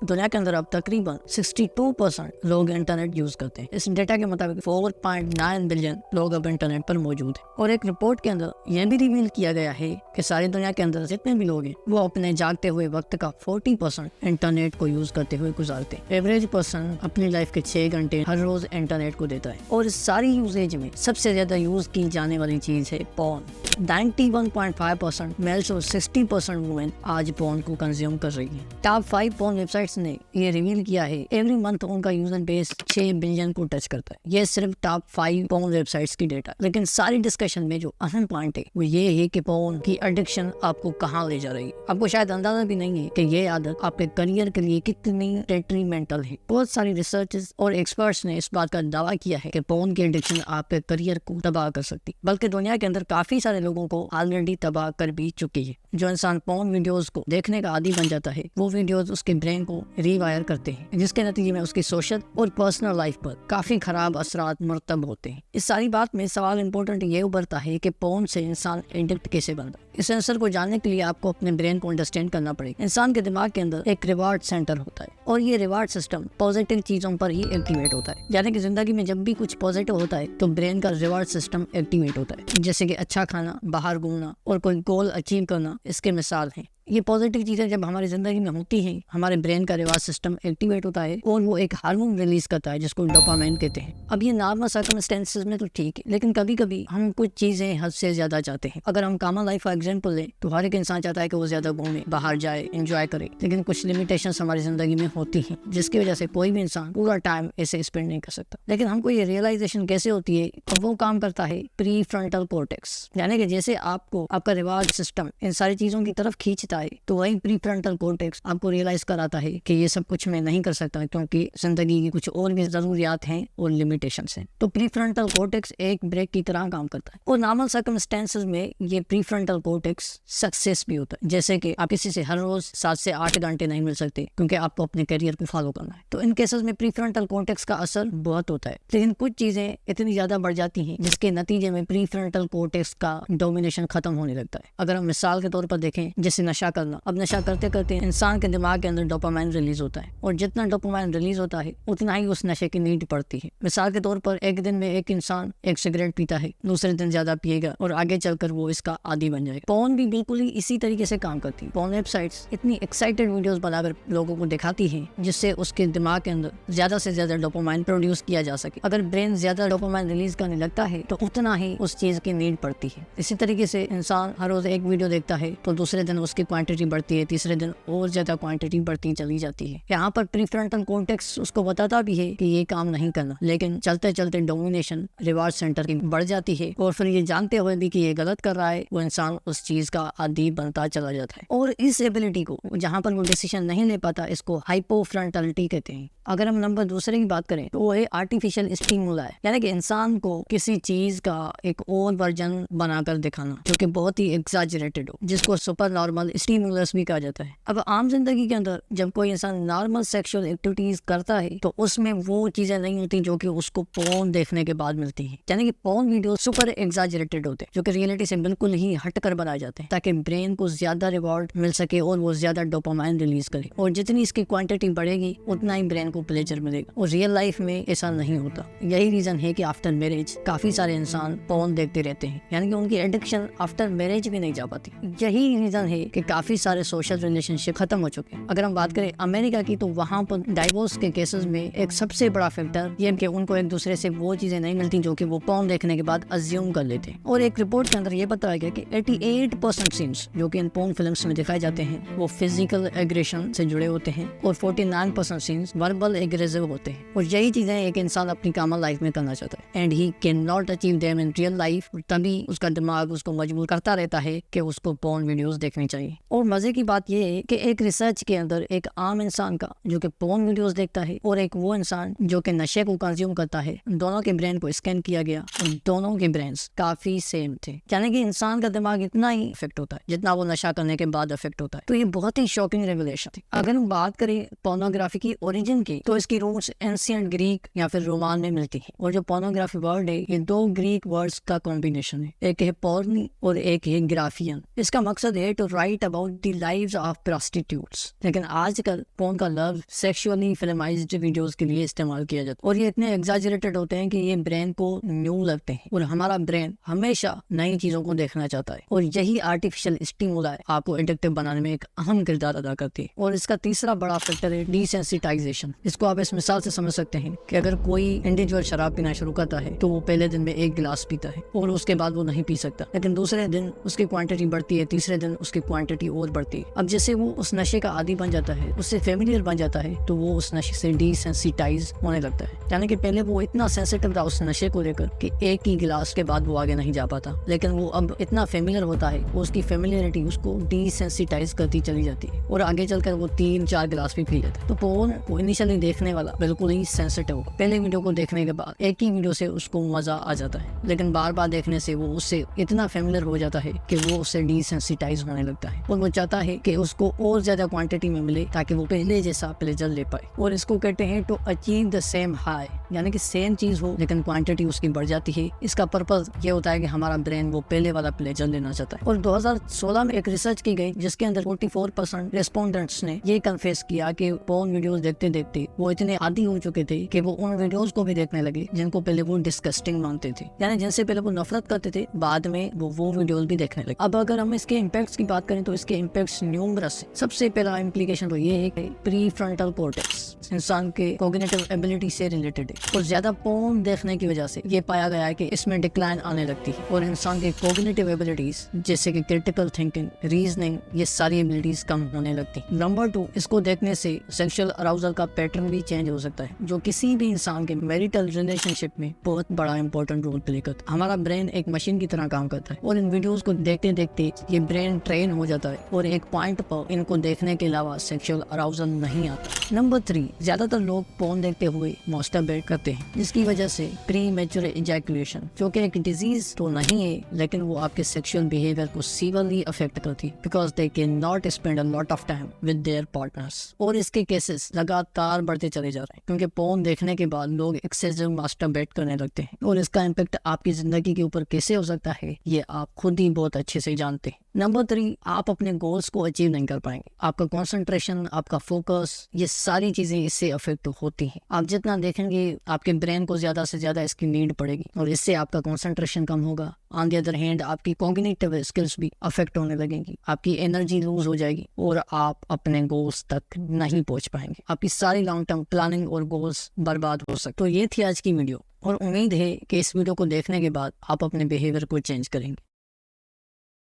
दुनिया के अंदर अब तकरीबन 62% लोग इंटरनेट यूज करते हैं। इस डेटा के मुताबिक 4.9 बिलियन लोग अब इंटरनेट पर मौजूद हैं। और एक रिपोर्ट के अंदर यह भी रिवील किया गया है कि सारी दुनिया के अंदर जितने भी लोग हैं वो अपने जागते हुए वक्त का 40% इंटरनेट को यूज करते हुए गुजारते हैं। एवरेज पर्सन अपनी लाइफ के 6 घंटे हर रोज इंटरनेट को देता है और इस सारी यूजेज में सबसे ज्यादा यूज की जाने वाली चीज है पॉर्न। 91.5% मेल्स और 60% वुमेन आज पॉर्न को कंज्यूम कर रही है। टॉप 5 पॉर्न वेबसाइट्स ने ये रिवील किया है एवरी मंथ उनका यूजर बेस 6 बिलियन को टच करता है। ये सिर्फ टॉप 5 पॉर्न वेबसाइट्स की डेटा। लेकिन सारी डिस्कशन में जो अहम पॉइंट है वो ये है कि पॉर्न की एडिक्शन आपको कहाँ ले जा रही है। आपको शायद अंदाजा भी नहीं है कि ये आदत आपके करियर के लिए कितनी डेट्रीमेंटल है। बहुत सारी रिसर्चर्स और एक्सपर्ट्स ने इस बात का दावा किया है कि पॉर्न की एडिक्शन आपके करियर को तबाह कर सकती है, बल्कि दुनिया के अंदर काफी सारे लोगों को ऑलरेडी तबाह कर भी चुकी है। जो इंसान पॉर्न वीडियोस को देखने का आदी बन जाता है वो वीडियोस उसके ब्रेन को रीवायर करते हैं, जिसके नतीजे में उसकी सोशल और पर्सनल लाइफ पर काफी खराब असरात मुरतब होते हैं। इस सारी बात में सवाल इम्पोर्टेंट ये उभरता है कि पॉर्न से इंसान एडिक्ट कैसे बनता है। इस आंसर को जानने के लिए आपको अपने ब्रेन को अंडरस्टैंड करना पड़ेगा। इंसान के दिमाग के अंदर एक रिवार्ड सेंटर होता है और ये रिवार्ड सिस्टम पॉजिटिव चीजों पर ही एक्टिवेट होता है। यानी कि जिंदगी में जब भी कुछ पॉजिटिव होता है तो ब्रेन का रिवार्ड सिस्टम एक्टिवेट होता है, जैसे कि अच्छा खाना, बाहर घूमना और कोई गोल अचीव करना इसके मिसाल हैं। ये पॉजिटिव चीज़ें जब हमारी ज़िंदगी में होती हैं हमारे ब्रेन का रिवार्ड सिस्टम एक्टिवेट होता है और वो एक हार्मोन रिलीज करता है जिसको डोपामाइन कहते हैं। अब ये नॉर्मल सर्कमस्टेंसेस में तो ठीक है, लेकिन कभी कभी हम कुछ चीज़ें हद से ज़्यादा चाहते हैं। अगर हम कॉमन लाइफ का एग्जाम्पल लें तो हर एक इंसान चाहता है कि वो ज़्यादा घूमे, बाहर जाए, एंजॉय करे, लेकिन कुछ लिमिटेशंस हमारी ज़िंदगी में होती हैं जिसकी वजह से कोई भी इंसान पूरा टाइम ऐसे स्पेंड नहीं कर सकता। लेकिन हमको ये रियलाइजेशन कैसे होती है? अब वो काम करता है प्री फ्रंटल कॉर्टेक्स, यानी कि जैसे आपको आपका रिवार्ड सिस्टम इन सारी चीज़ों की तरफ खींचता है तो वही प्रीफ्रंटल कॉर्टेक्स आपको रियलाइज कराता है कि ये सब कुछ मैं नहीं कर सकता क्योंकि जिंदगी की कुछ और भी जरूरियात हैं और लिमिटेशंस हैं। तो प्रीफ्रंटल कॉर्टेक्स एक ब्रेक की तरह काम करता है और नॉर्मल सर्कमस्टेंसेस में ये प्रीफ्रंटल कॉर्टेक्स सक्सेस भी होता है। जैसे कि आप किसी से हर रोज 7 से 8 घंटे नहीं मिल सकते क्योंकि आपको अपने करियर को फॉलो करना है, तो इन केसेस में प्रीफ्रंटल कॉर्टेक्स का असर बहुत होता है। लेकिन कुछ चीजें इतनी ज्यादा बढ़ जाती हैं जिसके नतीजे में प्रीफ्रंटल कॉर्टेक्स का डोमिनेशन खत्म होने लगता है। अगर हम मिसाल के तौर पर देखें, जैसे नशा करना। अब नशा करते करते इंसान के दिमाग के अंदर डोपामाइन रिलीज होता है और जितना डोपामाइन रिलीज होता है उतना ही उस नशे की नीड पड़ती है। मिसाल के तौर पर एक दिन में एक इंसान एक सिगरेट पीता है, दूसरे दिन ज्यादा पिएगा और आगे चलकर वो इसका आदी बन जाएगा। पॉर्न भी बिल्कुल ही इसी तरीके से काम करती है। पॉर्न वेबसाइट्स इतनी एक्साइटेड वीडियोस बनाकर लोगों को दिखाती है जिससे उसके दिमाग के अंदर ज्यादा से ज्यादा डोपामाइन प्रोड्यूस किया जा सके। अगर ब्रेन ज्यादा डोपामाइन रिलीज करने लगता है तो उतना ही उस चीज की नीड पड़ती है। इसी तरीके से इंसान हर रोज एक वीडियो देखता है तो दूसरे दिन उसकी क्वांटिटी बढ़ती है, तीसरे दिन और ज्यादा क्वांटिटी बढ़ती चली जाती है। यहाँ पर प्रीफ्रंटल कॉर्टेक्स उसको बताता भी है कि ये काम नहीं करना, लेकिन चलते चलते डोमिनेशन रिवार्ड सेंटर की बढ़ जाती है और फिर ये जानते हुए भी कि ये गलत कर रहा है वो इंसान उस चीज का आदी बनता चला जाता है। और इस एबिलिटी को जहाँ पर वो डिसीजन नहीं ले पाता इसको हाइपोफ्रंटलिटी कहते हैं। अगर हम नंबर दूसरे की बात करें तो वो है आर्टिफिशियल स्टिमुला है, यानी कि इंसान को किसी चीज का एक और वर्जन बनाकर दिखाना जो कि बहुत ही एग्जैजरेटेड हो, जिसको सुपर नॉर्मल स्टिमुलस भी कहा जाता है। अब आम जिंदगी के अंदर जब कोई इंसान नॉर्मल सेक्सुअल एक्टिविटीज करता है तो उसमें वो चीजें नहीं होती जो कि उसको पॉर्न देखने के बाद मिलती है। यानी कि पॉर्न वीडियो सुपर एग्जैजरेटेड होते हैं जो कि रियलिटी से बिल्कुल ही हटकर बनाए जाते हैं ताकि ब्रेन को ज्यादा रिवॉर्ड मिल सके और वो ज्यादा डोपामाइन रिलीज करे, और जितनी इसकी क्वांटिटी बढ़ेगी उतना ही ब्रेन को प्लेजर मिलेगा। और रियल लाइफ में ऐसा नहीं होता। यही रीजन है कि आफ्टर मैरिज काफी सारे इंसान पॉर्न देखते रहते हैं, यानी कि उनकी एडिक्शन आफ्टर मैरिज भी नहीं जा पाती। यही रीजन है कि काफी सारे सोशल रिलेशनशिप खत्म हो चुके हैं। अगर हम बात करें अमेरिका की तो वहाँ पर डाइवोर्स के केसेस में एक सबसे बड़ा फैक्टर ये कि उनको एक दूसरे से वो चीजें नहीं मिलती जो कि वो पॉर्न देखने के बाद अज्यूम कर लेते हैं। और एक रिपोर्ट के अंदर ये बताया गया कि 88% सीन्स जो कि इन पॉर्न फिल्म्स में दिखाए जाते हैं वो फिजिकल एग्रेशन से जुड़े होते हैं और 49% सीन्स वर्बल एग्रेसिव होते हैं। और यही चीजें एक इंसान अपनी कॉमन लाइफ में करना चाहता है and he can not achieve them in real life, तभी उसका दिमाग उसको मजबूर करता रहता है कि उसको पॉर्न वीडियोस देखनी चाहिए। और मजे की बात यह है कि एक रिसर्च के अंदर एक आम इंसान का जो कि पॉर्न वीडियोस देखता है और एक वो इंसान जो कि नशे को कंज्यूम करता है, दोनों के ब्रेन को स्कैन किया गया और दोनों के ब्रेन्स काफी सेम थे। यानी कि इंसान का दिमाग इतना ही इफेक्ट होता है जितना वो नशा करने के बाद इफेक्ट होता है। तो ये बहुत ही शॉकिंग रेवलेशन थी। अगर हम बात करें पोर्नोग्राफी की ओरिजिन की तो इसकी रूट्स एंशिएंट ग्रीक या फिर रोमान में मिलती है। और जो पोर्नोग्राफी वर्ड है ये 2 ग्रीक वर्ड्स का कॉम्बिनेशन है, एक है पोर्नी और एक है ग्राफियन। इसका मकसद है to write about the lives of prostitutes. लेकिन आजकल पोर्न का लव सेक्सुअली फिल्माइज्ड वीडियोस के लिए इस्तेमाल किया जाता है और ये इतने एग्जैजरेटेड होते हैं कि ये ब्रेन को न्यू लगते हैं और हमारा ब्रेन हमेशा नई चीजों को देखना चाहता है और यही आर्टिफिशियल स्टिमुला आपको एडिक्टिव बनाने में एक अहम किरदार अदा करती है। और इसका तीसरा बड़ा फैक्टर है डिसेंसिटाइजेशन। इसको आप इस मिसाल से समझ सकते हैं कि अगर कोई इंडिविजुअल शराब पीना शुरू करता है तो वो पहले दिन में 1 गिलास पीता है और उसके बाद वो नहीं पी सकता, लेकिन दूसरे दिन उसकी क्वांटिटी बढ़ती है, तीसरे दिन उसकी क्वांटिटी और बढ़ती है। अब जैसे वो उस नशे का आदी बन जाता है, उससे फेमिलियर बन जाता है, तो वो उस नशे से डिसेंसिटाइज होने लगता है। यानी कि पहले वो इतना सेंसिटिव था उस नशे को लेकर कि 1 ही गिलास के बाद वो आगे नहीं जा पाता, लेकिन वो अब इतना फेमिलियर होता है, उसकी फेमिलियरिटी उसको डिसेंसिटाइज करती चली जाती है और आगे चलकर वो 3-4 गिलास भी पी लेता है। तो पोर्न वो इनिशियली देखने वाला बिल्कुल ही सेंसिटिव होगा। पहले वीडियो को देखने के बाद एक ही वीडियो से उसको मजा आ जाता है, लेकिन बार बार देखने से वो उससे इतना फेमिलियर हो जाता है कि वो उससे डिसेंसिटाइज होने लगता है और वो चाहता है कि उसको और ज्यादा क्वांटिटी में मिले ताकि वो पहले जैसा प्लेजर ले पाए। और इसको कहते हैं to achieve the same high, यानी कि सेम चीज हो लेकिन क्वांटिटी उसकी बढ़ जाती है। इसका पर्पज ये होता है कि हमारा ब्रेन वो पहले वाला प्लेजर लेना चाहता है। और 2016 में एक रिसर्च की गई जिसके अंदर 44% रेस्पोंडेंट्स ने ये कन्फेस किया कि पोर्न वीडियोस देखते देखते वो इतने आदी हो चुके थे कि वो उन वीडियोस को भी देखने लगे जिनको पहले वो डिस्गस्टिंग मानते थे, यानी जिनसे पहले वो नफरत करते थे, बाद में वो वीडियोस भी देखने लगे। अब अगर हम इसके इम्पैक्ट्स की बात करें तो इसके इम्पैक्ट्स न्यूमरस है। सबसे पहला इम्प्लीकेशन तो ये है कि प्री फ्रंटल कॉर्टेक्स इंसान के कॉग्निटिव एबिलिटी से रिलेटेड है और ज्यादा पोर्न देखने की वजह से ये पाया गया है कि इसमें डिक्लाइन आने लगती है और इंसान के कॉग्निटिव एबिलिटीज जैसे कि क्रिटिकल थिंकिंग, रीजनिंग, ये सारी एबिलिटीज कम होने लगती है। नंबर 2, इसको देखने से सेक्सुअल अराउजल का पैटर्न भी चेंज हो सकता है, जो किसी भी इंसान के मैरिटल रिलेशनशिप में बहुत बड़ा इंपॉर्टेंट रोल प्ले करता है। हमारा ब्रेन एक मशीन की तरह काम करता है और इन वीडियोस को देखते देखते ये ब्रेन ट्रेन हो जाता है और एक पॉइंट पर इनको देखने के अलावा सेक्सुअल अराउजल नहीं आता। नंबर 3, ज्यादातर लोग पोर्न देखते हुए मास्टरबेट करते हैं, जिसकी वजह से प्री मैच्योर इजैकुलेशन, जो कि एक डिजीज तो नहीं है लेकिन वो आपके सेक्सुअल बिहेवियर को सीवियरली अफेक्ट करती है because they can not spend a lot of time with their partners. और इसके केसेस लगातार बढ़ते चले जा रहे हैं क्योंकि पोर्न देखने के बाद लोग एक्सेसिव मास्टरबेट करने लगते हैं और इसका इम्पैक्ट आपकी जिंदगी के ऊपर कैसे हो सकता है ये आप खुद ही बहुत अच्छे से जानते हैं। नंबर 3, आप अपने गोल्स को अचीव नहीं कर पाएंगे। आपका कंसंट्रेशन, आपका फोकस, ये सारी चीजें इससे अफेक्ट होती हैं। आप जितना देखेंगे आपके ब्रेन को ज्यादा से ज्यादा इसकी नीड पड़ेगी और इससे आपका कंसंट्रेशन कम होगा। ऑन द अदर हैंड आपकी कॉग्निटिव स्किल्स भी अफेक्ट होने लगेंगी, आपकी एनर्जी लूज हो जाएगी और आप अपने गोल्स तक नहीं पहुंच पाएंगे। आपकी सारी लॉन्ग टर्म प्लानिंग और गोल्स बर्बाद हो सकते। तो ये थी आज की वीडियो और उम्मीद है कि इस वीडियो को देखने के बाद आप अपने बिहेवियर को चेंज करेंगे।